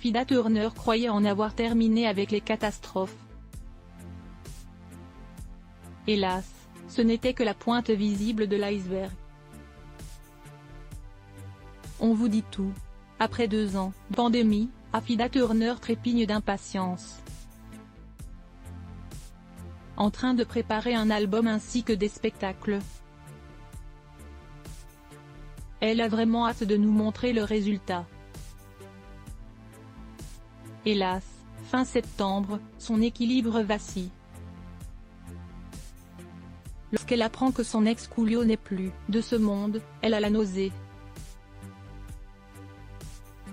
Affida Turner croyait en avoir terminé avec les catastrophes. Hélas, ce n'était que la pointe visible de l'iceberg. On vous dit tout. Après 2 ans de pandémie, Affida Turner trépigne d'impatience. En train de préparer un album ainsi que des spectacles. Elle a vraiment hâte de nous montrer le résultat. Hélas, fin septembre, son équilibre vacille. Lorsqu'elle apprend que son ex Coolio n'est plus de ce monde, elle a la nausée.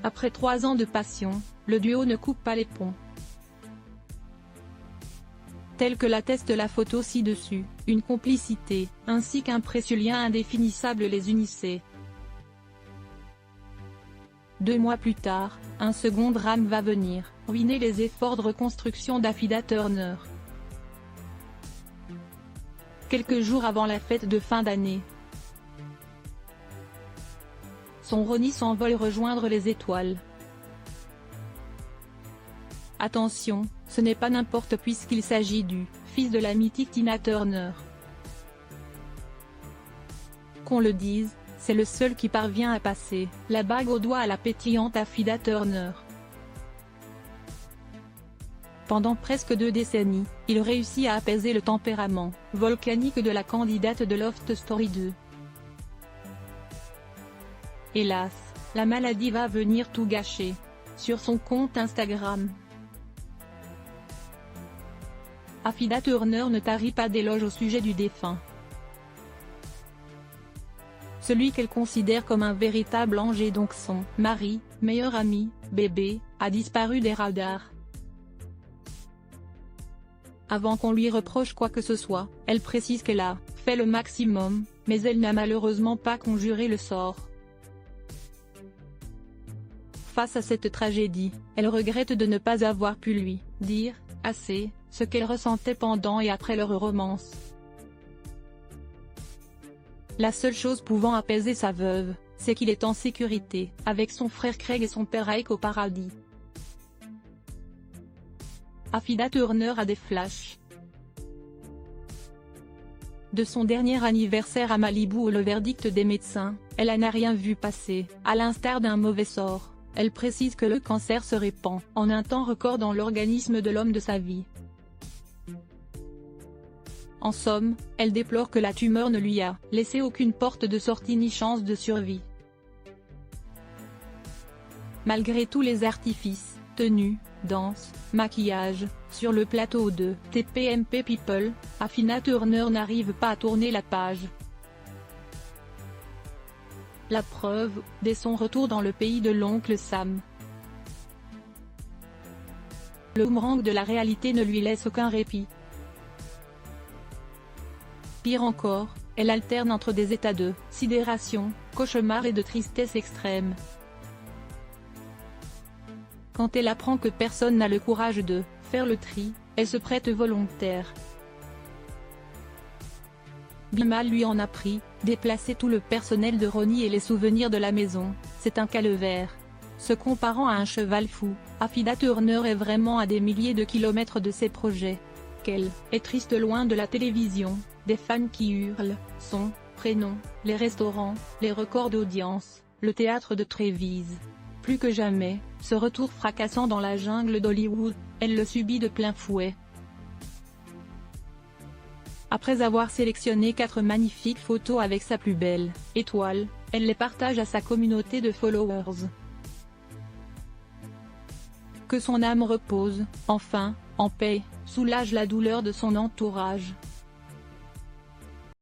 Après 3 ans de passion, le duo ne coupe pas les ponts. Tel que l'atteste la photo ci-dessus, une complicité, ainsi qu'un précieux lien indéfinissable les unissait. 2 mois plus tard, un second drame va venir, ruiner les efforts de reconstruction d'Affida Turner. Quelques jours avant la fête de fin d'année, son Ronnie s'envole rejoindre les étoiles. Attention, ce n'est pas n'importe puisqu'il s'agit du fils de la mythique Tina Turner. Qu'on le dise, c'est le seul qui parvient à passer la bague au doigt à la pétillante Affida Turner. Pendant presque 2 décennies, il réussit à apaiser le tempérament volcanique de la candidate de Loft Story 2. Hélas, la maladie va venir tout gâcher. Sur son compte Instagram, Affida Turner ne tarit pas d'éloges au sujet du défunt. Celui qu'elle considère comme un véritable ange et donc son mari, meilleur ami, bébé, a disparu des radars. Avant qu'on lui reproche quoi que ce soit, elle précise qu'elle a fait le maximum, mais elle n'a malheureusement pas conjuré le sort. Face à cette tragédie, elle regrette de ne pas avoir pu lui dire assez ce qu'elle ressentait pendant et après leur romance. La seule chose pouvant apaiser sa veuve, c'est qu'il est en sécurité, avec son frère Craig et son père Ike au paradis. Affida Turner a des flashs de son dernier anniversaire à Malibu où le verdict des médecins, elle n'a rien vu passer, à l'instar d'un mauvais sort. Elle précise que le cancer se répand en un temps record dans l'organisme de l'homme de sa vie. En somme, elle déplore que la tumeur ne lui a laissé aucune porte de sortie ni chance de survie. Malgré tous les artifices, tenues, danses, maquillage, sur le plateau de TPMP People, Affida Turner n'arrive pas à tourner la page. La preuve, dès son retour dans le pays de l'oncle Sam. Le boomerang de la réalité ne lui laisse aucun répit. Pire encore, elle alterne entre des états de sidération, cauchemar et de tristesse extrême. Quand elle apprend que personne n'a le courage de faire le tri, elle se prête volontaire. Bimal lui en a pris, déplacer tout le personnel de Ronnie et les souvenirs de la maison, c'est un calvaire. Se comparant à un cheval fou, Affida Turner est vraiment à des milliers de kilomètres de ses projets. Qu'elle est triste loin de la télévision, des fans qui hurlent, son prénom, les restaurants, les records d'audience, le théâtre de Trévise. Plus que jamais, ce retour fracassant dans la jungle d'Hollywood, elle le subit de plein fouet. Après avoir sélectionné 4 magnifiques photos avec sa plus belle étoile, elle les partage à sa communauté de followers. Que son âme repose, enfin, en paix, soulage la douleur de son entourage.